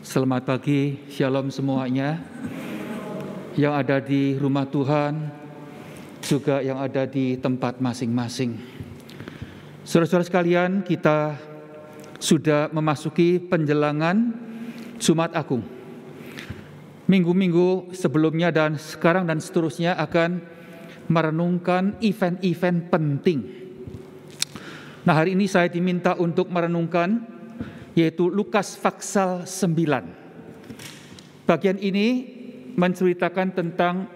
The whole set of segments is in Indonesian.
Selamat pagi, shalom semuanya yang ada di rumah Tuhan, juga yang ada di tempat masing-masing. Saudara-saudara sekalian, kita sudah memasuki penjelangan Jumat Agung. Minggu-minggu sebelumnya dan sekarang dan seterusnya akan merenungkan event-event penting. Nah, hari ini saya diminta untuk merenungkan yaitu Lukas pasal 9. Bagian ini menceritakan tentang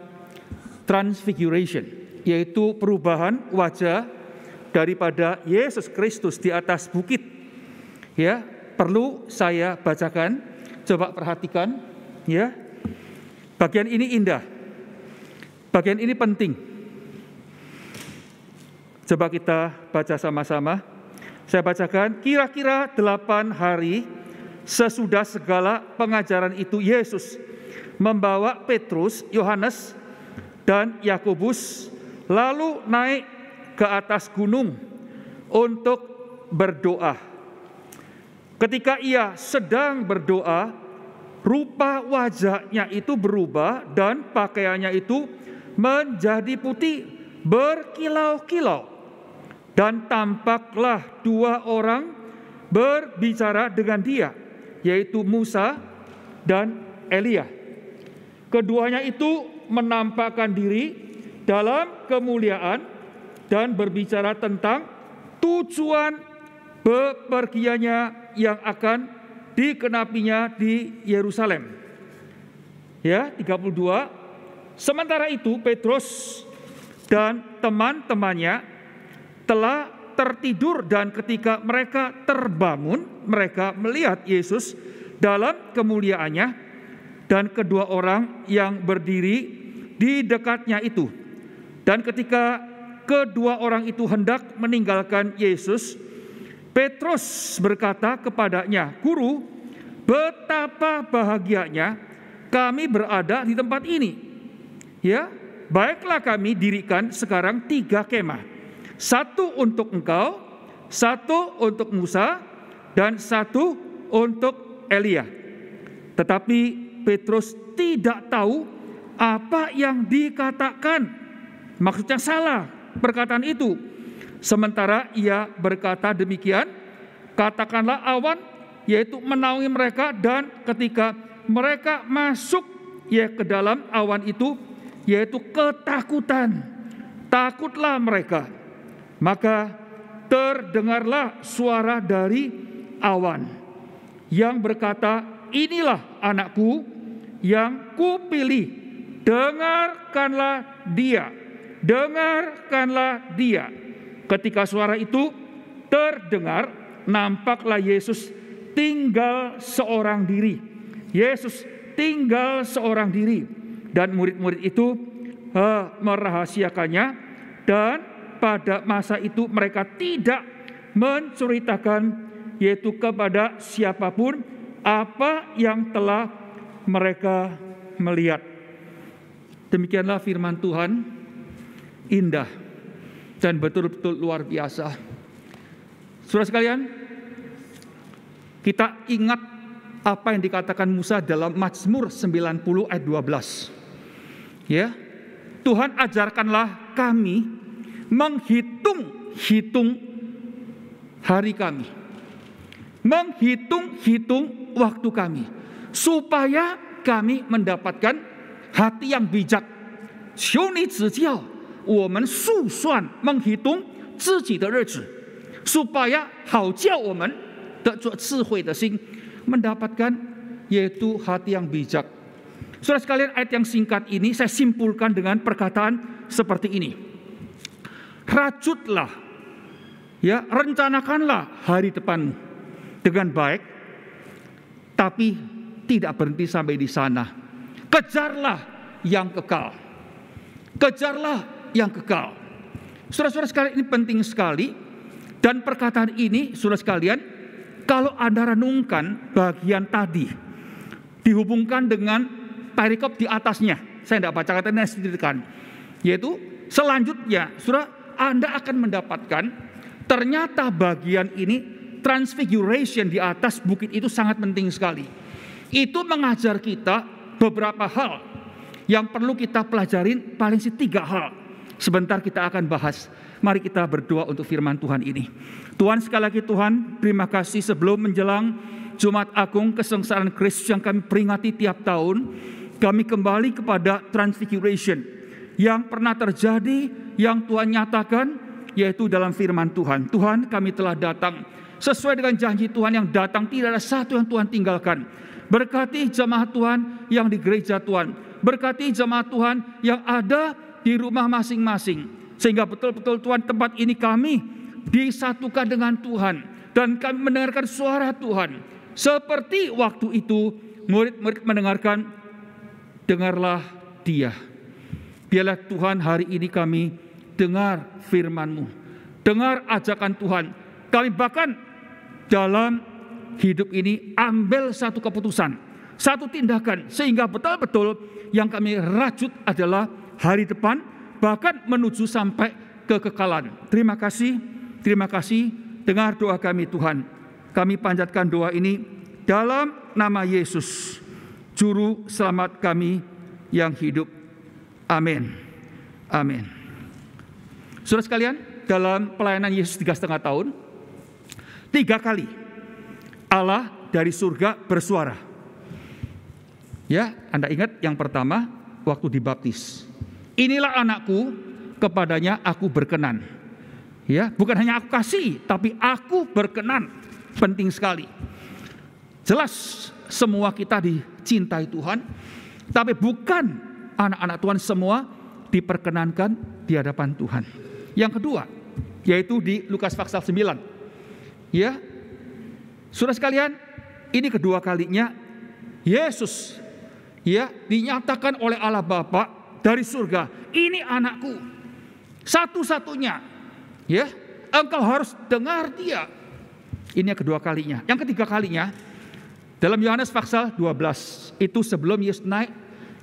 transfiguration, yaitu perubahan wajah daripada Yesus Kristus di atas bukit. Ya, perlu saya bacakan, coba perhatikan ya. Bagian ini indah. Bagian ini penting. Coba kita baca sama-sama. Saya bacakan, kira-kira 8 hari sesudah segala pengajaran itu Yesus membawa Petrus, Yohanes, dan Yakobus lalu naik ke atas gunung untuk berdoa. Ketika ia sedang berdoa, rupa wajahnya itu berubah dan pakaiannya itu menjadi putih berkilau-kilau. Dan tampaklah 2 orang berbicara dengan dia, yaitu Musa dan Elia. Keduanya itu menampakkan diri dalam kemuliaan dan berbicara tentang tujuan bepergiannya yang akan dikenapinya di Yerusalem. Ya, 32. Sementara itu Petrus dan teman-temannya telah tertidur, dan ketika mereka terbangun, mereka melihat Yesus dalam kemuliaannya dan kedua orang yang berdiri di dekatnya itu. Dan ketika kedua orang itu hendak meninggalkan Yesus, Petrus berkata kepadanya, "Guru, betapa bahagianya kami berada di tempat ini. Ya, baiklah kami dirikan sekarang 3 kemah. 1 untuk engkau, 1 untuk Musa, dan 1 untuk Elia." Tetapi Petrus tidak tahu apa yang dikatakan. Maksudnya salah perkataan itu. Sementara ia berkata demikian, katakanlah awan, yaitu menaungi mereka, dan ketika mereka masuk ke dalam awan itu, yaitu ketakutan. Takutlah mereka. Maka terdengarlah suara dari awan yang berkata, "Inilah anakku yang kupilih, dengarkanlah dia, dengarkanlah dia." Ketika suara itu terdengar, nampaklah Yesus tinggal seorang diri. Yesus tinggal seorang diri, dan murid-murid itu merahasiakannya, dan pada masa itu mereka tidak menceritakan yaitu kepada siapapun apa yang telah mereka melihat. Demikianlah firman Tuhan, indah dan betul-betul luar biasa. Saudara sekalian, kita ingat apa yang dikatakan Musa dalam Mazmur 90 ayat 12. Ya, Tuhan ajarkanlah kami menghitung hari kami, menghitung waktu kami, supaya kami mendapatkan hati yang bijak. 求你指教我们数算menghitung自己的日子， supaya 好叫我们得着智慧的心， mendapatkan yaitu hati yang bijak. Saudara sekalian, ayat yang singkat ini saya simpulkan dengan perkataan seperti ini. Rajutlah, ya, rencanakanlah hari depanmu dengan baik, tapi tidak berhenti sampai di sana. Kejarlah yang kekal. Kejarlah yang kekal. Saudara-saudara sekalian, ini penting sekali. Dan perkataan ini, saudara sekalian, kalau Anda renungkan bagian tadi, dihubungkan dengan perikop di atasnya, saya tidak baca katanya sedikitkan, yaitu selanjutnya, saudara, Anda akan mendapatkan ternyata bagian ini transfiguration di atas bukit itu sangat penting sekali. Itu mengajar kita beberapa hal yang perlu kita pelajarin, paling sih 3 hal. Sebentar kita akan bahas. Mari kita berdoa untuk firman Tuhan ini. Tuhan, sekali lagi Tuhan, terima kasih sebelum menjelang Jumat Agung kesengsaraan Kristus yang kami peringati tiap tahun, kami kembali kepada transfiguration yang pernah terjadi, yang Tuhan nyatakan, yaitu dalam firman Tuhan. Tuhan, kami telah datang sesuai dengan janji Tuhan yang datang, tidak ada satu yang Tuhan tinggalkan. Berkati jemaat Tuhan yang di gereja Tuhan, berkati jemaat Tuhan yang ada di rumah masing-masing, sehingga betul-betul Tuhan, tempat ini kami disatukan dengan Tuhan, dan kami mendengarkan suara Tuhan. Seperti waktu itu murid-murid mendengarkan, dengarlah Dia. Biarlah Tuhan hari ini kami dengar firman-Mu, dengar ajakan Tuhan. Kami bahkan dalam hidup ini ambil satu keputusan, satu tindakan, sehingga betul-betul yang kami rajut adalah hari depan, bahkan menuju sampai kekekalan. Terima kasih, dengar doa kami Tuhan. Kami panjatkan doa ini dalam nama Yesus, Juru Selamat kami yang hidup. Amin. Amin. Saudara sekalian, dalam pelayanan Yesus 3,5 tahun, 3 kali Allah dari surga bersuara. Ya, Anda ingat yang pertama waktu dibaptis. Inilah anakku, kepadanya aku berkenan. Ya, bukan hanya aku kasih, tapi aku berkenan. Penting sekali. Jelas semua kita dicintai Tuhan, tapi bukan anak-anak Tuhan semua diperkenankan di hadapan Tuhan. Yang kedua, yaitu di Lukas pasal 9. Ya, saudara sekalian, ini kedua kalinya Yesus dinyatakan oleh Allah Bapa dari surga, ini anakku, satu-satunya. Ya, engkau harus dengar Dia. Ini yang kedua kalinya. Yang ketiga kalinya dalam Yohanes pasal 12, itu sebelum Yesus naik,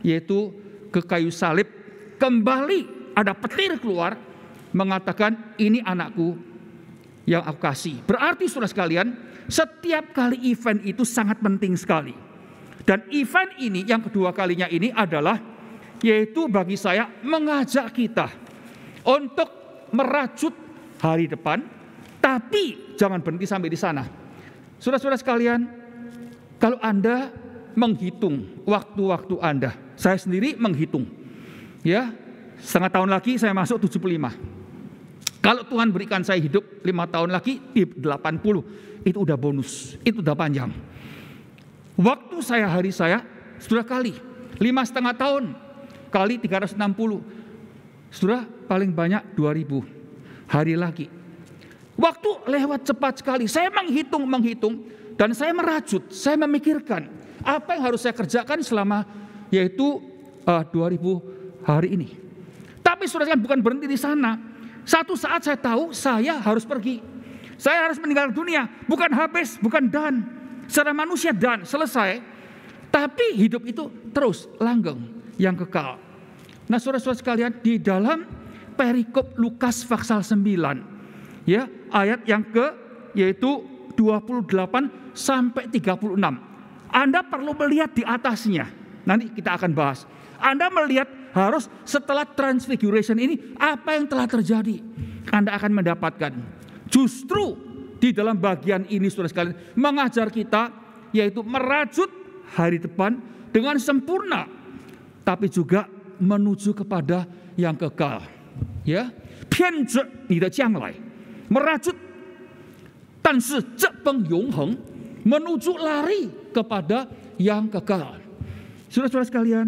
yaitu ke kayu salib, kembali ada petir keluar mengatakan, ini anakku yang aku kasih. Berarti saudara sekalian, setiap kali event itu sangat penting sekali. Dan event ini yang kedua kalinya ini adalah, yaitu bagi saya mengajak kita untuk merajut hari depan, tapi jangan berhenti sampai di sana. Saudara-saudara sekalian, kalau Anda menghitung waktu-waktu Anda, saya sendiri menghitung, ya, setengah tahun lagi saya masuk 75. Kalau Tuhan berikan saya hidup 5 tahun lagi di 80, itu udah bonus, itu udah panjang. Waktu saya, hari saya sudah kali 5,5 tahun kali 360, sudah paling banyak 2000 hari lagi. Waktu lewat cepat sekali. Saya menghitung dan saya merajut, saya memikirkan apa yang harus saya kerjakan selama yaitu 2000 hari ini. Tapi saudara bukan berhenti di sana. Satu saat saya tahu saya harus pergi. Saya harus meninggal dunia, bukan habis, bukan done. Secara manusia done, selesai. Tapi hidup itu terus langgeng, yang kekal. Nah, saudara-saudara sekalian, di dalam perikop Lukas pasal 9, ya, ayat yang yaitu 28 sampai 36. Anda perlu melihat di atasnya. Nanti kita akan bahas. Anda melihat harus setelah transfiguration ini apa yang telah terjadi. Anda akan mendapatkan. Justru di dalam bagian ini saudara sekalian mengajar kita, yaitu merajut hari depan dengan sempurna, tapi juga menuju kepada yang kekal. Ya, 偏执你的将来。merajut, 但是这本永恒 menuju lari kepada yang kekal. Saudara-saudara sekalian,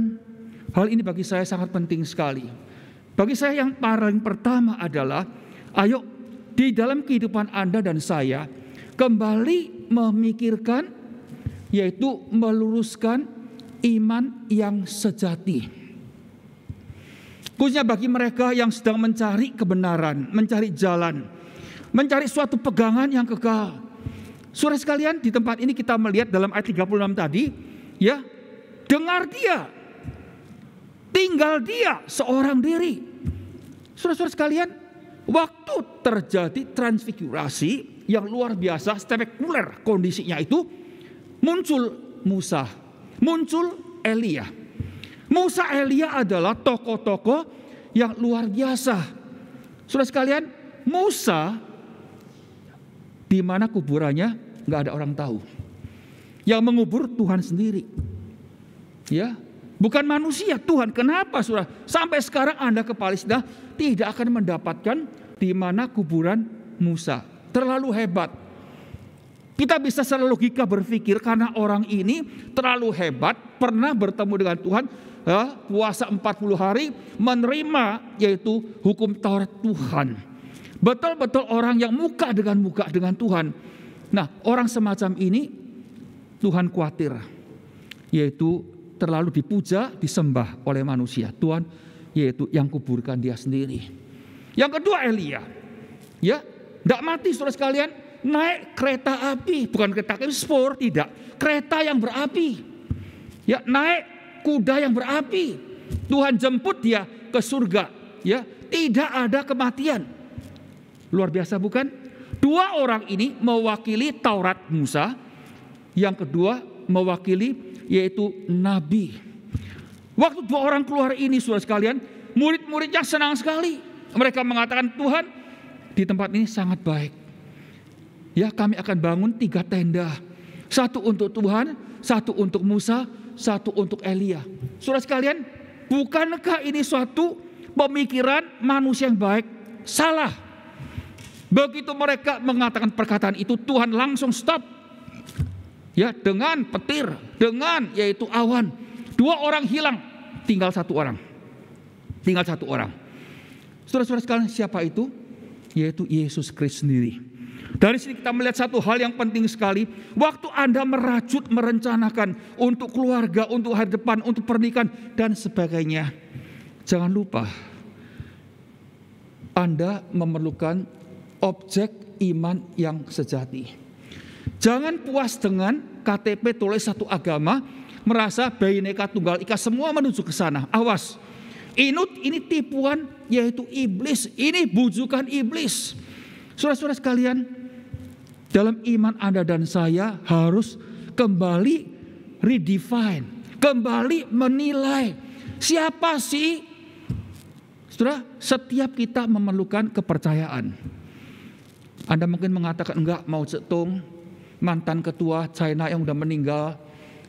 hal ini bagi saya sangat penting sekali. Bagi saya yang paling pertama adalah, ayo di dalam kehidupan Anda dan saya kembali memikirkan, yaitu meluruskan iman yang sejati. Khususnya bagi mereka yang sedang mencari kebenaran, mencari jalan, mencari suatu pegangan yang kekal. Saudara sekalian, di tempat ini kita melihat dalam ayat 36 tadi, ya, dengar Dia, tinggal Dia seorang diri. Saudara-saudara sekalian, waktu terjadi transfigurasi yang luar biasa, spektakuler kondisinya itu, muncul Musa, muncul Elia. Musa, Elia adalah tokoh-tokoh yang luar biasa. Saudara sekalian, Musa di mana kuburannya nggak ada orang tahu. Yang mengubur Tuhan sendiri. Ya, bukan manusia, Tuhan. Kenapa saudara? Sampai sekarang Anda ke Palestina tidak akan mendapatkan di mana kuburan Musa. Terlalu hebat. Kita bisa secara logika berpikir karena orang ini terlalu hebat, pernah bertemu dengan Tuhan, ya, puasa 40 hari, menerima yaitu hukum Taurat Tuhan. Betul-betul orang yang muka dengan Tuhan. Nah, orang semacam ini Tuhan khawatir, yaitu terlalu dipuja, disembah oleh manusia. Tuhan yaitu yang kuburkan dia sendiri. Yang kedua Elia, ya, tidak mati saudara sekalian, naik kereta api, bukan kereta api spor, tidak, kereta yang berapi, ya, naik kuda yang berapi. Tuhan jemput dia ke surga, ya, tidak ada kematian. Luar biasa bukan? Dua orang ini mewakili Taurat Musa, yang kedua mewakili yaitu Nabi. Waktu dua orang keluar ini saudara sekalian, murid-muridnya senang sekali. Mereka mengatakan, Tuhan, di tempat ini sangat baik. Ya, kami akan bangun 3 tenda. Satu untuk Tuhan, satu untuk Musa, satu untuk Elia. Saudara sekalian, bukankah ini suatu pemikiran manusia yang baik? Salah. Begitu mereka mengatakan perkataan itu, Tuhan langsung stop. Ya, dengan petir, dengan yaitu awan. 2 orang hilang, tinggal 1 orang. Tinggal 1 orang. Saudara-saudara sekalian, siapa itu? Yaitu Yesus Kristus sendiri. Dari sini kita melihat satu hal yang penting sekali. Waktu Anda merajut, merencanakan untuk keluarga, untuk hari depan, untuk pernikahan dan sebagainya, jangan lupa Anda memerlukan objek iman yang sejati. Jangan puas dengan KTP tulis satu agama, merasa Bhinneka Tunggal Ika semua menuju ke sana. Awas, ini tipuan yaitu iblis, ini bujukan iblis. Saudara-saudara sekalian, dalam iman Anda dan saya harus kembali redefine, kembali menilai siapa sih. Saudara, setiap kita memerlukan kepercayaan. Anda mungkin mengatakan enggak, Mao Zedong, mantan ketua China yang udah meninggal,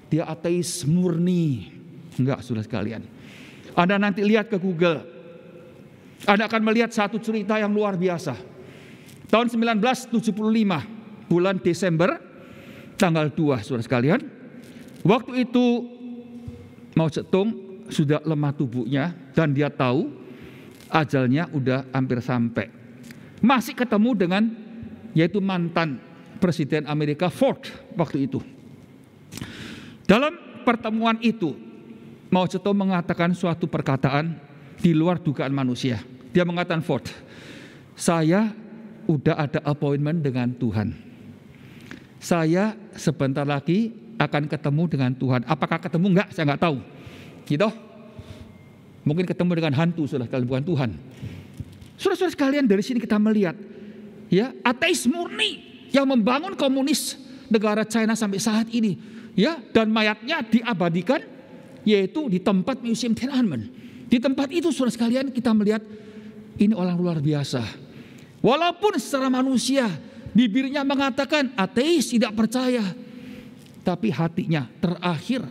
dia ateis murni. Enggak, saudara sekalian. Anda nanti lihat ke Google, Anda akan melihat satu cerita yang luar biasa. Tahun 1975, bulan Desember, tanggal 2, saudara sekalian. Waktu itu Mao Zedong sudah lemah tubuhnya dan dia tahu ajalnya udah hampir sampai. Masih ketemu dengan yaitu mantan Presiden Amerika Ford waktu itu. Dalam pertemuan itu, Mao Zedong mengatakan suatu perkataan di luar dugaan manusia. Dia mengatakan, Ford, saya udah ada appointment dengan Tuhan. Saya sebentar lagi akan ketemu dengan Tuhan. Apakah ketemu? Enggak, saya enggak tahu. Gitu. Mungkin ketemu dengan hantu, saudara sekalian, bukan Tuhan. Saudara-saudara sekalian, dari sini kita melihat, ya, ateis murni yang membangun komunis negara China sampai saat ini, ya, dan mayatnya diabadikan, yaitu di tempat Museum Tiananmen. Di tempat itu, saudara sekalian, kita melihat ini orang luar biasa. Walaupun secara manusia bibirnya mengatakan ateis, tidak percaya, tapi hatinya terakhir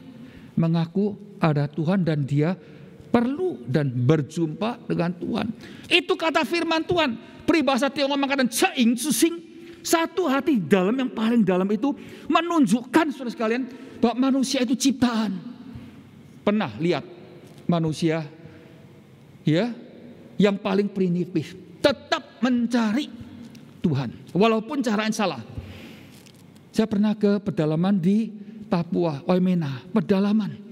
mengaku ada Tuhan dan dia perlu dan berjumpa dengan Tuhan. Itu kata firman Tuhan. Peribahasa Tiongkok mengatakan caing susing. Satu hati dalam yang paling dalam itu menunjukkan saudara sekalian bahwa manusia itu ciptaan. Pernah lihat manusia, ya, yang paling primitif tetap mencari Tuhan, walaupun caranya salah. Saya pernah ke pedalaman di Papua, Waimena, pedalaman.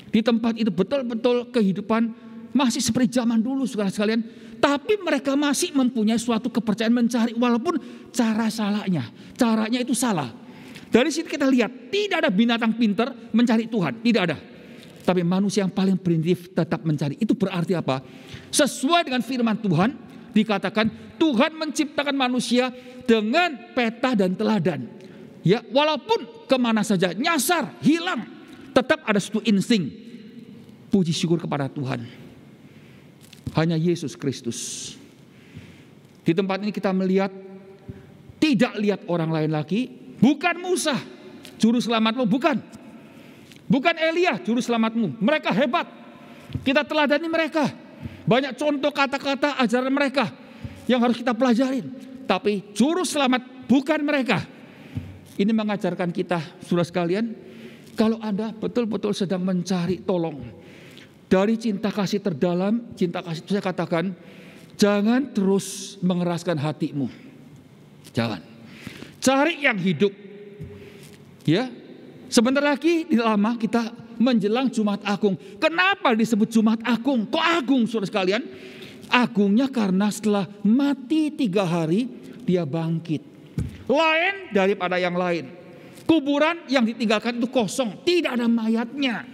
Di tempat itu betul-betul kehidupan masih seperti zaman dulu, saudara sekalian. Tapi mereka masih mempunyai suatu kepercayaan mencari, walaupun caranya itu salah. Dari situ kita lihat, tidak ada binatang pintar mencari Tuhan, tidak ada. Tapi manusia yang paling primitif tetap mencari. Itu berarti apa? Sesuai dengan firman Tuhan, dikatakan Tuhan menciptakan manusia dengan peta dan teladan. Ya, walaupun kemana saja nyasar, hilang, tetap ada satu insting puji syukur kepada Tuhan. Hanya Yesus Kristus. Di tempat ini kita melihat, tidak lihat orang lain lagi, bukan Musa juru selamatmu, bukan Elia juru selamatmu. Mereka hebat, kita teladani mereka. Banyak contoh kata-kata ajaran mereka yang harus kita pelajarin. Tapi juru selamat bukan mereka. Ini mengajarkan kita, saudara sekalian, kalau Anda betul-betul sedang mencari tolong dari cinta kasih terdalam, cinta kasih itu saya katakan, jangan terus mengeraskan hatimu. Jangan. Cari yang hidup. Ya. Sebentar lagi di lama kita menjelang Jumat Agung. Kenapa disebut Jumat Agung? Kok agung, saudara sekalian? Agungnya karena setelah mati 3 hari dia bangkit. Lain daripada yang lain. Kuburan yang ditinggalkan itu kosong, tidak ada mayatnya.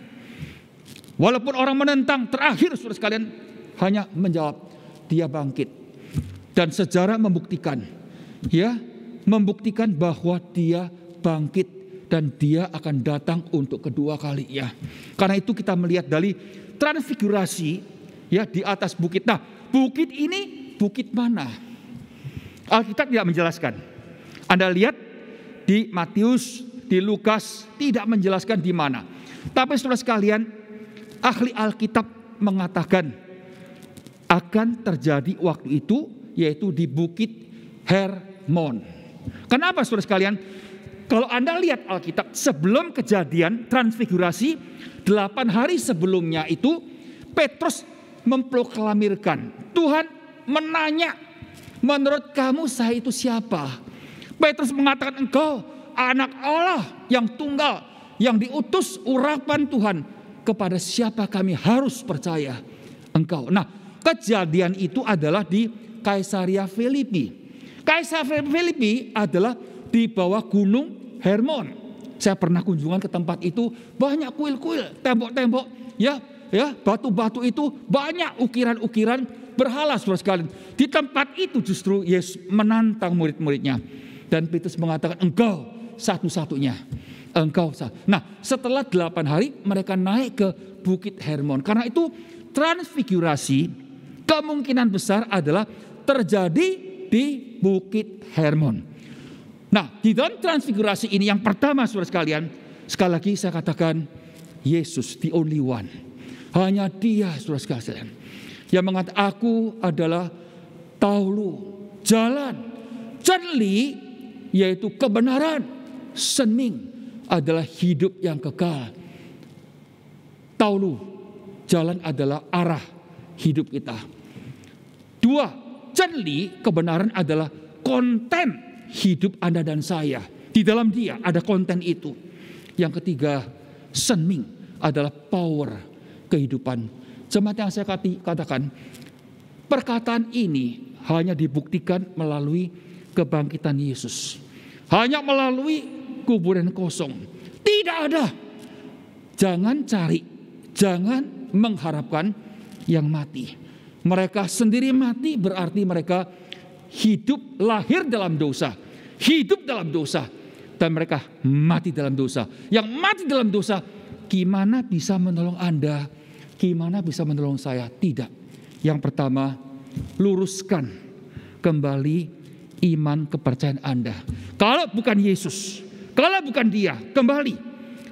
Walaupun orang menentang, terakhir saudara sekalian hanya menjawab, dia bangkit. Dan sejarah membuktikan, ya, membuktikan bahwa dia bangkit dan dia akan datang untuk kedua kalinya. Karena itu kita melihat dari transfigurasi, ya, di atas bukit. Nah, bukit ini bukit mana? Alkitab tidak menjelaskan. Anda lihat di Matius, di Lukas tidak menjelaskan di mana. Tapi saudara sekalian, ahli Alkitab mengatakan akan terjadi waktu itu, yaitu di Bukit Hermon. Kenapa saudara sekalian? Kalau Anda lihat Alkitab sebelum kejadian transfigurasi, 8 hari sebelumnya itu Petrus memproklamirkan. Tuhan menanya, menurut kamu saya itu siapa? Petrus mengatakan, engkau anak Allah yang tunggal, yang diutus urapan Tuhan. Kepada siapa kami harus percaya? Engkau. Nah, kejadian itu adalah di Kaisaria Filipi. Kaisaria Filipi adalah di bawah gunung Hermon. Saya pernah kunjungan ke tempat itu, banyak kuil-kuil, tembok-tembok, ya, batu-batu itu banyak ukiran-ukiran berhala, saudara sekalian. Di tempat itu justru Yesus menantang murid-muridnya. Dan Petrus mengatakan, engkau satu-satunya. Engkau. Nah, setelah 8 hari mereka naik ke Bukit Hermon. Karena itu transfigurasi kemungkinan besar adalah terjadi di Bukit Hermon. Nah, di dalam transfigurasi ini yang pertama saudara sekalian, sekali lagi saya katakan Yesus the only one. Hanya dia saudara sekalian yang mengatakan, aku adalah taulu, jalan, cerli, yaitu kebenaran, sening adalah hidup yang kekal. Taulu, jalan adalah arah hidup kita. 2, cerli, kebenaran adalah konten hidup Anda dan saya. Di dalam dia ada konten itu. Yang ketiga, sening adalah power kehidupan. Jemaat yang saya katakan, perkataan ini hanya dibuktikan melalui kebangkitan Yesus. Hanya melalui kuburan kosong. Tidak ada. Jangan cari, jangan mengharapkan yang mati. Mereka sendiri mati berarti mereka hidup lahir dalam dosa, hidup dalam dosa, dan mereka mati dalam dosa. Yang mati dalam dosa, gimana bisa menolong Anda? Gimana bisa menolong saya? Tidak. Yang pertama, luruskan kembali iman kepercayaan Anda. Kalau bukan Yesus, kalau bukan dia, kembali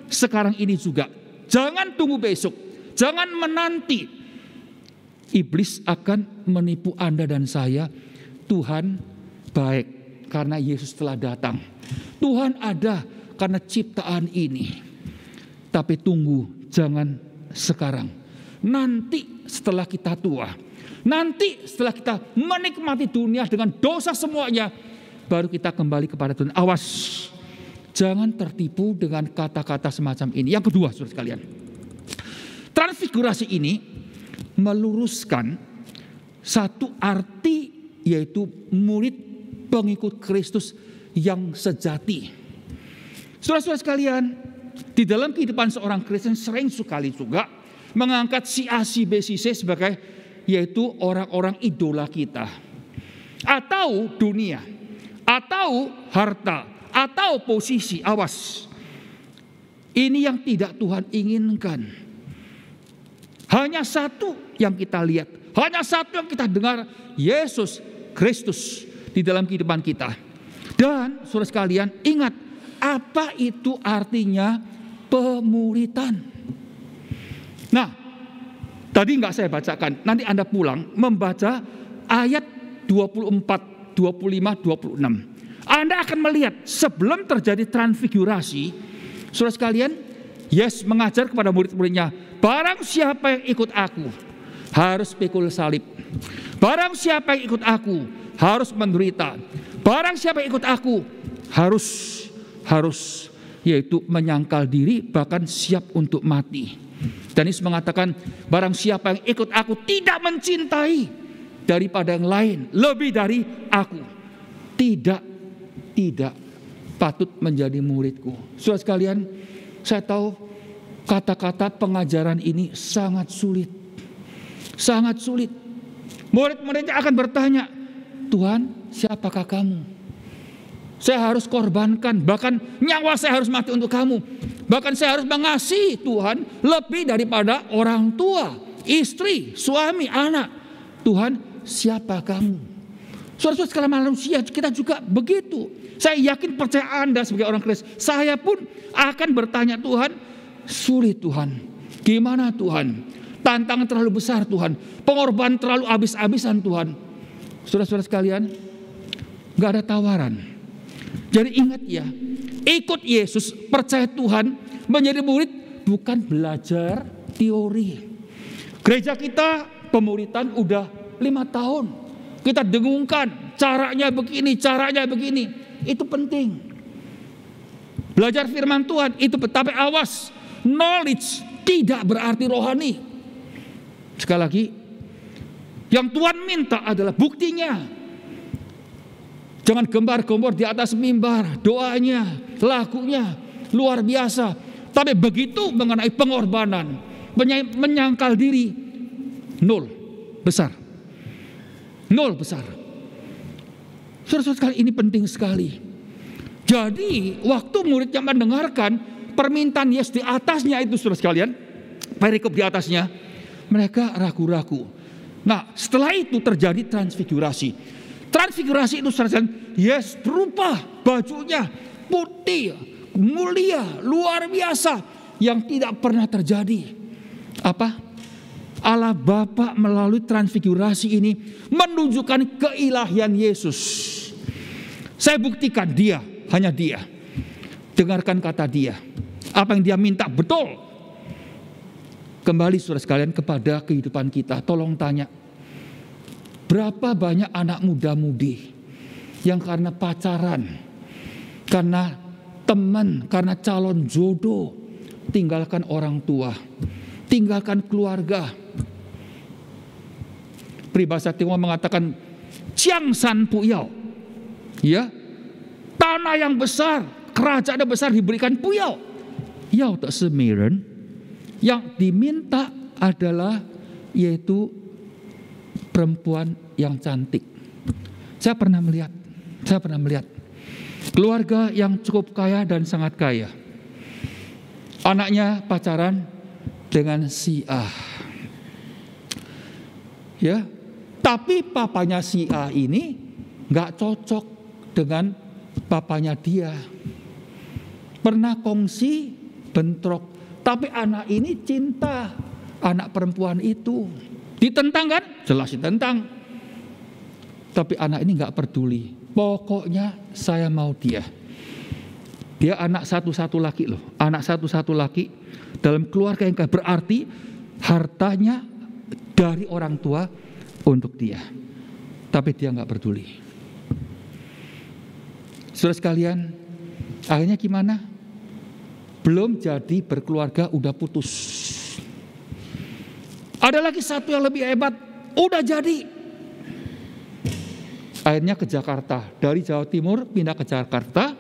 sekarang ini juga. Jangan tunggu besok, jangan menanti. Iblis akan menipu Anda dan saya. Tuhan baik karena Yesus telah datang. Tuhan ada karena ciptaan ini. Tapi tunggu, jangan sekarang. Nanti setelah kita tua, nanti setelah kita menikmati dunia dengan dosa semuanya, baru kita kembali kepada Tuhan. Awas, jangan tertipu dengan kata-kata semacam ini. Yang kedua, saudara sekalian, transfigurasi ini meluruskan satu arti, yaitu murid pengikut Kristus yang sejati. Saudara-saudara sekalian, di dalam kehidupan seorang Kristen sering sekali juga mengangkat si A, si B, si C sebagai yaitu orang-orang idola kita. Atau dunia, atau harta, atau posisi. Awas. Ini yang tidak Tuhan inginkan. Hanya satu yang kita lihat, hanya satu yang kita dengar, Yesus Kristus di dalam kehidupan kita. Dan saudara sekalian, ingat, apa itu artinya pemuritan? Nah, tadi nggak saya bacakan, nanti Anda pulang membaca ayat 24, 25, 26. Anda akan melihat sebelum terjadi transfigurasi, saudara sekalian, Yesus mengajar kepada murid-muridnya, barang siapa yang ikut aku harus pikul salib. Barang siapa yang ikut aku harus menderita. Barang siapa yang ikut aku harus yaitu menyangkal diri, bahkan siap untuk mati. Dan Yesus mengatakan, barang siapa yang ikut aku tidak mencintai daripada yang lain lebih dari aku, tidak patut menjadi muridku. Saudara sekalian, saya tahu kata-kata pengajaran ini sangat sulit. Sangat sulit. Murid-muridnya akan bertanya, Tuhan, siapakah kamu? Saya harus korbankan, bahkan nyawa saya harus mati untuk kamu. Bahkan saya harus mengasihi Tuhan lebih daripada orang tua, istri, suami, anak. Tuhan, siapa kamu? Saudara-saudara sekalian, manusia kita juga begitu. Saya yakin, percaya Anda sebagai orang Kristen, saya pun akan bertanya, Tuhan, sulit Tuhan. Gimana Tuhan? Tantangan terlalu besar Tuhan. Pengorbanan terlalu habis-habisan Tuhan. Saudara-saudara sekalian, gak ada tawaran. Jadi ingat ya, ikut Yesus, percaya Tuhan, menjadi murid bukan belajar teori. Gereja kita pemuritan udah 5 tahun. Kita dengungkan, caranya begini. Itu penting. Belajar firman Tuhan itu, tapi awas, knowledge tidak berarti rohani. Sekali lagi, yang Tuhan minta adalah buktinya. Jangan gembar-gembor di atas mimbar, doanya, lagunya luar biasa. Tapi begitu mengenai pengorbanan, menyangkal diri, nol besar. Saudara-saudara sekalian, ini penting sekali. Jadi waktu muridnya mendengarkan permintaan Yesus di atasnya itu, saudara sekalian, perikop di atasnya, mereka ragu-ragu. Nah, setelah itu terjadi transfigurasi. Transfigurasi itu, saudara sekalian, Yesus berubah, bajunya putih, mulia, luar biasa, yang tidak pernah terjadi. Apa? Allah Bapa melalui transfigurasi ini menunjukkan keilahian Yesus. Saya buktikan dia, hanya dia. Dengarkan kata dia. Apa yang dia minta betul. Kembali saudara sekalian kepada kehidupan kita. Tolong tanya. Berapa banyak anak muda-mudi yang karena pacaran, karena teman, karena calon jodoh, tinggalkan orang tua, tinggalkan keluarga. Peribahasa Tionghoa mengatakan Chiang San Puyao, ya, tanah yang besar, kerajaan yang besar diberikan Puyao, Yao tak semeren, yang diminta adalah yaitu perempuan yang cantik. Saya pernah melihat keluarga yang cukup kaya dan sangat kaya. Anaknya pacaran dengan si A. Ya, tapi papanya si A ini gak cocok dengan papanya dia. Pernah kongsi, bentrok. Tapi anak ini cinta anak perempuan itu. Ditentang kan? Jelas ditentang. Tapi anak ini gak peduli. Pokoknya saya mau dia. Dia anak satu-satu laki loh. Anak satu-satu laki dalam keluarga yang berarti hartanya dari orang tua untuk dia. Tapi dia gak peduli. Saudara sekalian, akhirnya gimana? Belum jadi berkeluarga udah putus. Ada lagi satu yang lebih hebat, udah jadi. Akhirnya ke Jakarta, dari Jawa Timur pindah ke Jakarta.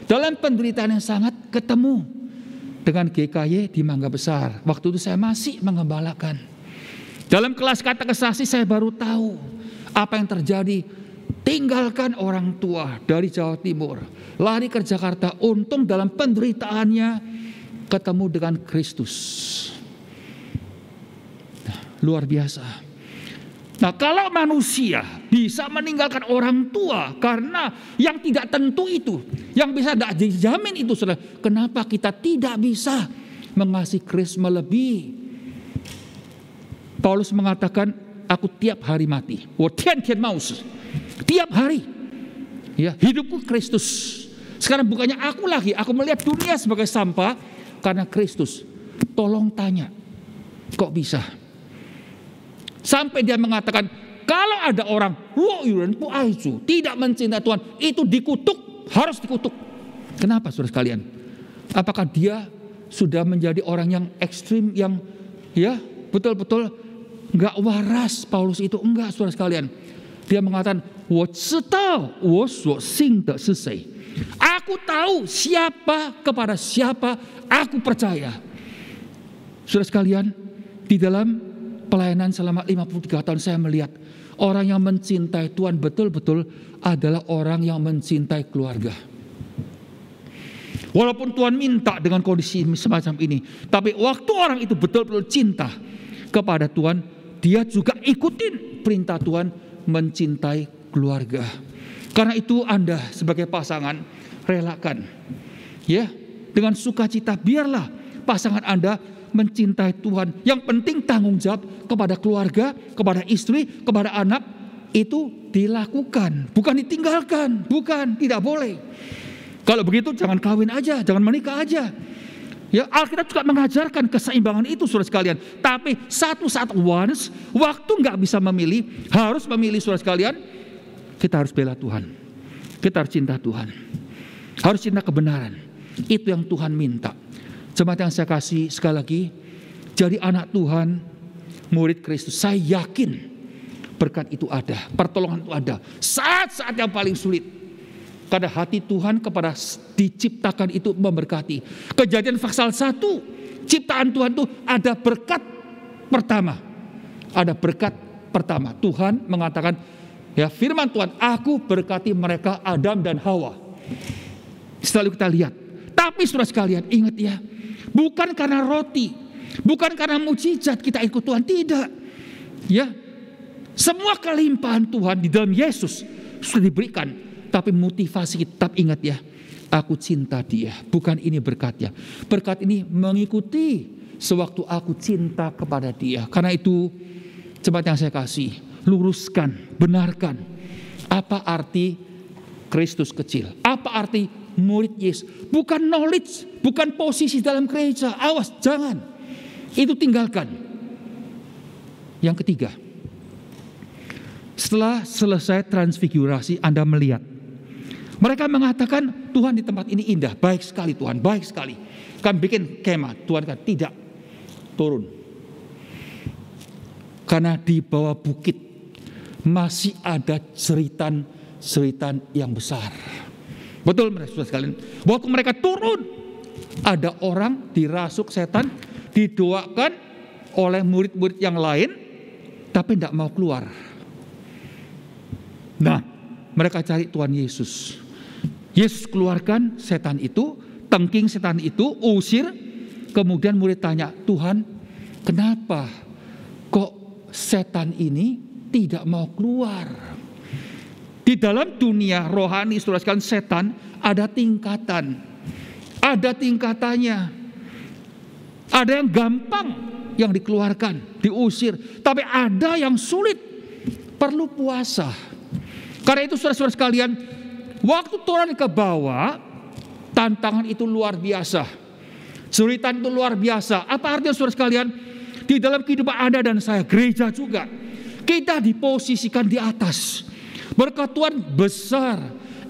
Dalam penderitaan yang sangat ketemu dengan GKY di Mangga Besar. Waktu itu saya masih mengembalakan. Dalam kelas katekisasi saya baru tahu apa yang terjadi. Tinggalkan orang tua dari Jawa Timur, lari ke Jakarta. Untung dalam penderitaannya ketemu dengan Kristus. Nah, luar biasa. Nah, kalau manusia bisa meninggalkan orang tua karena yang tidak tentu itu, yang bisa tidak dijamin itu, saudara, kenapa kita tidak bisa mengasihi Kristus melebihi? Paulus mengatakan, aku tiap hari mati. Tiap hari. Ya, hidupku Kristus. Sekarang bukannya aku lagi, aku melihat dunia sebagai sampah karena Kristus. Tolong tanya, kok bisa? Sampai dia mengatakan, kalau ada orang tidak mencintai Tuhan, itu dikutuk, harus dikutuk. Kenapa, saudara sekalian? Apakah dia sudah menjadi orang yang ekstrim, yang ya betul-betul nggak waras? Paulus itu enggak, saudara sekalian. Dia mengatakan, aku tahu siapa kepada siapa aku percaya. Saudara sekalian, di dalam pelayanan selama 53 tahun saya melihat orang yang mencintai Tuhan betul-betul adalah orang yang mencintai keluarga. Walaupun Tuhan minta dengan kondisi semacam ini, tapi waktu orang itu betul-betul cinta kepada Tuhan, dia juga ikutin perintah Tuhan mencintai keluarga. Karena itu Anda sebagai pasangan relakan, ya, dengan sukacita biarlah pasangan Anda mencintai Tuhan. Yang penting tanggung jawab kepada keluarga, kepada istri, kepada anak itu dilakukan, bukan ditinggalkan, bukan, tidak boleh. Kalau begitu jangan kawin aja, jangan menikah aja. Ya, Alkitab juga mengajarkan keseimbangan itu, saudara sekalian. Tapi satu saat waktu nggak bisa memilih, harus memilih, saudara sekalian. Kita harus bela Tuhan, kita harus cinta Tuhan, harus cinta kebenaran. Itu yang Tuhan minta. Jemaat yang saya kasih, sekali lagi, jadi anak Tuhan, murid Kristus, saya yakin berkat itu ada, pertolongan itu ada. Saat-saat yang paling sulit, karena hati Tuhan kepada diciptakan itu memberkati. Kejadian pasal 1, ciptaan Tuhan itu ada berkat pertama. Ada berkat pertama. Tuhan mengatakan, ya firman Tuhan, aku berkati mereka Adam dan Hawa. Selalu kita lihat. Tapi saudara sekalian, ingat ya, bukan karena roti, bukan karena mujizat kita ikut Tuhan, tidak. Ya, semua kelimpahan Tuhan di dalam Yesus sudah diberikan. Tapi motivasi kita, tetap ingat ya, aku cinta dia, bukan ini berkatnya. Berkat ini mengikuti sewaktu aku cinta kepada dia. Karena itu, jemaat yang saya kasih, luruskan, benarkan apa arti Kristus kecil, apa arti murid Yesus. Bukan knowledge, bukan posisi dalam gereja. Awas, jangan. Itu tinggalkan. Yang ketiga, setelah selesai transfigurasi, Anda melihat mereka mengatakan, Tuhan di tempat ini indah, baik sekali Tuhan, baik sekali. Kami bikin kemah, Tuhan kan tidak, turun. Karena di bawah bukit masih ada seritan yang besar. Betul, saudara sekalian. Waktu mereka turun, ada orang dirasuk setan, didoakan oleh murid-murid yang lain, tapi tidak mau keluar. Nah, mereka cari Tuhan Yesus. Yesus keluarkan setan itu, tengking setan itu, usir. Kemudian murid tanya, Tuhan, kenapa kok setan ini tidak mau keluar? Di dalam dunia rohani, saudara sekalian, setan ada tingkatan. Ada tingkatannya. Ada yang gampang yang dikeluarkan, diusir. Tapi ada yang sulit, perlu puasa. Karena itu saudara-saudara sekalian, waktu turun ke bawah, tantangan itu luar biasa. Kesulitan itu luar biasa. Apa artinya saudara sekalian? Di dalam kehidupan Anda dan saya, gereja juga, kita diposisikan di atas. Berkat Tuhan besar,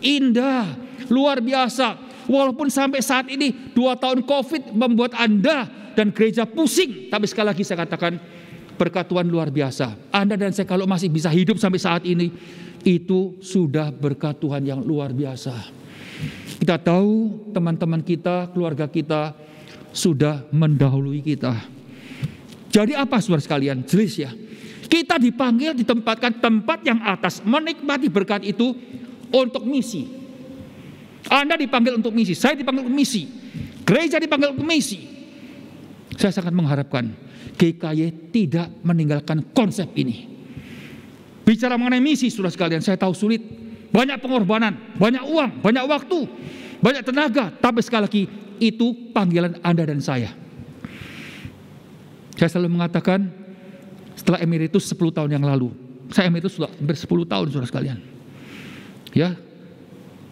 indah, luar biasa. Walaupun sampai saat ini 2 tahun COVID membuat Anda dan gereja pusing. Tapi sekali lagi saya katakan, berkat Tuhan luar biasa. Anda dan saya kalau masih bisa hidup sampai saat ini, itu sudah berkat Tuhan yang luar biasa. Kita tahu teman-teman kita, keluarga kita sudah mendahului kita. Jadi apa saudara sekalian? Jelas ya. Kita dipanggil, ditempatkan tempat yang atas, menikmati berkat itu untuk misi. Anda dipanggil untuk misi, saya dipanggil untuk misi, gereja dipanggil untuk misi. Saya sangat mengharapkan GKY tidak meninggalkan konsep ini. Bicara mengenai misi, saudara sekalian, saya tahu sulit. Banyak pengorbanan, banyak uang, banyak waktu, banyak tenaga. Tapi sekali lagi, itu panggilan Anda dan saya. Saya selalu mengatakan, setelah emeritus 10 tahun yang lalu, saya emeritus sudah hampir 10 tahun, saudara sekalian. Ya,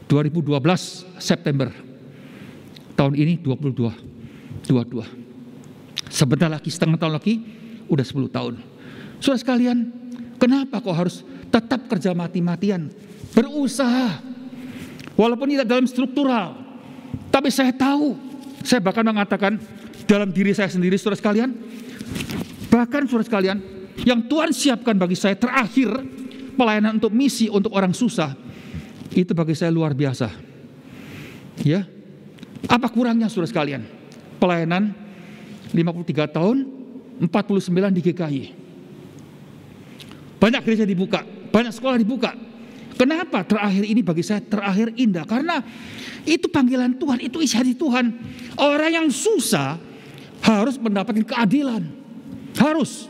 2012 September. Tahun ini 22. Sebentar lagi, setengah tahun lagi, udah 10 tahun. Saudara sekalian, kenapa kok harus tetap kerja mati-matian? Berusaha. Walaupun tidak dalam struktural. Tapi saya tahu, saya bahkan mengatakan dalam diri saya sendiri, saudara sekalian, bahkan saudara sekalian, yang Tuhan siapkan bagi saya terakhir, pelayanan untuk misi, untuk orang susah, itu bagi saya luar biasa. Ya, apa kurangnya saudara sekalian? Pelayanan 53 tahun, 49 di GKY. Banyak gereja dibuka, banyak sekolah dibuka. Kenapa terakhir ini bagi saya terakhir indah? Karena itu panggilan Tuhan, itu isi hati Tuhan. Orang yang susah harus mendapatkan keadilan. Harus.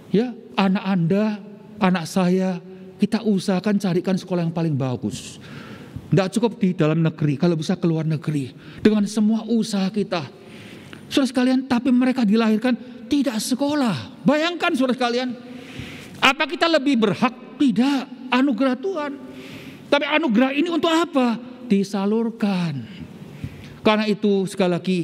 Ya, anak Anda, anak saya, kita usahakan carikan sekolah yang paling bagus. Tidak cukup di dalam negeri, kalau bisa keluar negeri. Dengan semua usaha kita. Saudara sekalian, tapi mereka dilahirkan tidak sekolah. Bayangkan saudara sekalian, apa kita lebih berhak? Tidak. Anugerah Tuhan. Tapi anugerah ini untuk apa? Disalurkan. Karena itu sekali lagi,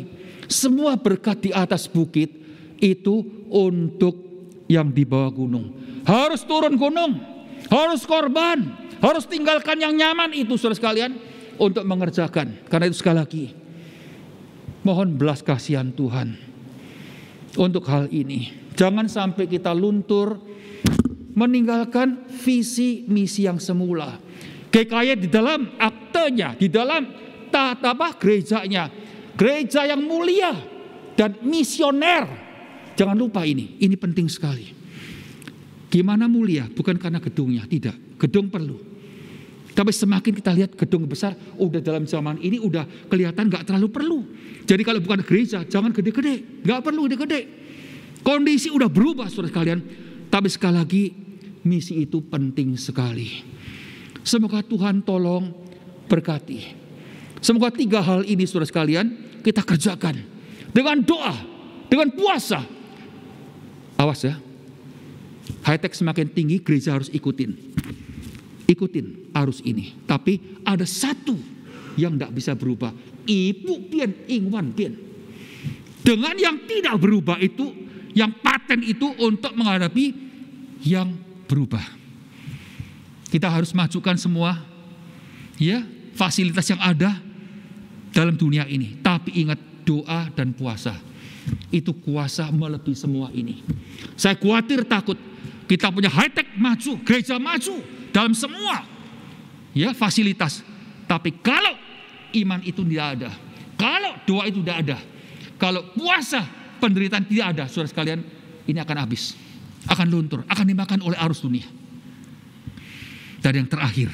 semua berkat di atas bukit itu untuk yang di bawah gunung. Harus turun gunung, harus korban, harus tinggalkan yang nyaman itu saudara sekalian untuk mengerjakan. Karena itu sekali lagi, mohon belas kasihan Tuhan untuk hal ini. Jangan sampai kita luntur meninggalkan visi misi yang semula. GKY di dalam aktenya, di dalam gerejanya, gereja yang mulia dan misioner. Jangan lupa ini penting sekali. Gimana mulia? Bukan karena gedungnya, tidak. Gedung perlu. Tapi semakin kita lihat gedung besar, udah dalam zaman ini udah kelihatan gak terlalu perlu. Jadi kalau bukan gereja, jangan gede-gede, gak perlu gede-gede. Kondisi udah berubah saudara sekalian. Tapi sekali lagi, misi itu penting sekali. Semoga Tuhan tolong berkati. Semoga 3 hal ini saudara sekalian kita kerjakan. Dengan doa, dengan puasa. Awas ya. High-tech semakin tinggi, gereja harus ikutin. Ikutin arus ini. Tapi ada satu yang tidak bisa berubah. Ibu pian, ingwan pian. Dengan yang tidak berubah itu, yang paten itu untuk menghadapi yang berubah. Kita harus majukan semua ya fasilitas yang ada dalam dunia ini. Tapi ingat, doa dan puasa itu kuasa melebihi semua ini. Saya khawatir, takut kita punya high-tech maju, gereja maju dalam semua ya fasilitas. Tapi kalau iman itu tidak ada, kalau doa itu tidak ada, kalau puasa, penderitaan tidak ada, saudara sekalian, ini akan habis. Akan luntur, akan dimakan oleh arus dunia. Dan yang terakhir,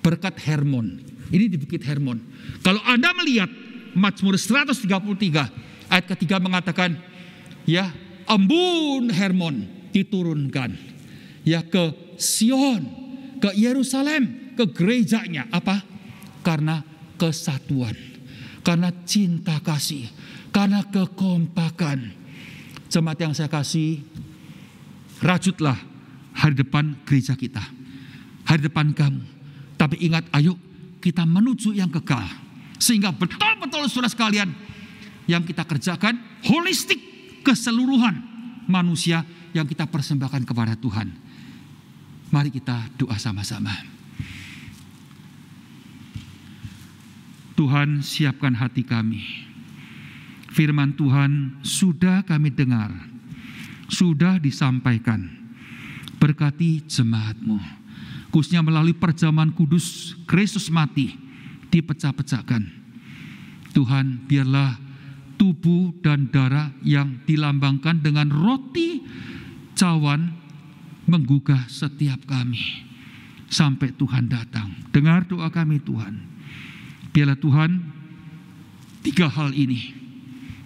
berkat Hermon. Ini di Bukit Hermon. Kalau Anda melihat Mazmur 133 ayat ketiga mengatakan, ya, embun Hermon diturunkan ya ke Sion, ke Yerusalem, ke gerejanya. Apa? Karena kesatuan, karena cinta kasih, karena kekompakan. Jemaat yang saya kasih, rajutlah hari depan gereja kita, hari depan kamu. Tapi ingat, ayo kita menuju yang kekal. Sehingga betul-betul saudara sekalian, yang kita kerjakan holistik, keseluruhan manusia yang kita persembahkan kepada Tuhan. Mari kita doa sama-sama. Tuhan, siapkan hati kami. Firman Tuhan sudah kami dengar, sudah disampaikan. Berkati jemaat-Mu, khususnya melalui perjamuan kudus Kristus mati dipecah-pecahkan. Tuhan, biarlah tubuh dan darah yang dilambangkan dengan roti cawan menggugah setiap kami sampai Tuhan datang. Dengar doa kami Tuhan. Biarlah Tuhan 3 hal ini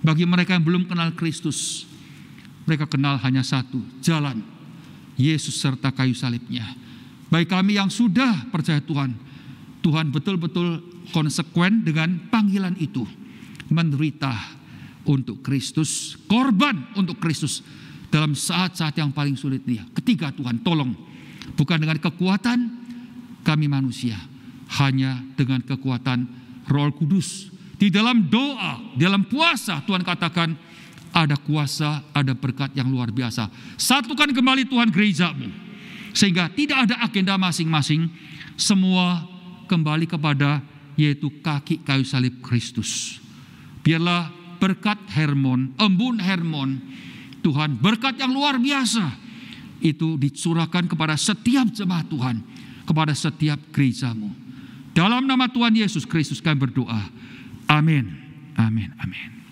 Bagi mereka yang belum kenal Kristus, mereka kenal hanya satu jalan, Yesus serta kayu salibnya. Bagi kami yang sudah percaya Tuhan, Tuhan betul-betul konsekuen dengan panggilan itu. Menderita untuk Kristus, korban untuk Kristus dalam saat-saat yang paling sulit dia. Ketika Tuhan tolong, bukan dengan kekuatan kami manusia, hanya dengan kekuatan Roh Kudus. Di dalam doa, dalam puasa, Tuhan katakan ada kuasa, ada berkat yang luar biasa. Satukan kembali Tuhan gerejamu, sehingga tidak ada agenda masing-masing, semua kembali kepada yaitu kaki kayu salib Kristus. Biarlah berkat Hermon, embun Hermon, Tuhan berkat yang luar biasa itu dicurahkan kepada setiap jemaat Tuhan, kepada setiap gerejamu. Dalam nama Tuhan Yesus Kristus kami berdoa. Amin. Amin. Amin.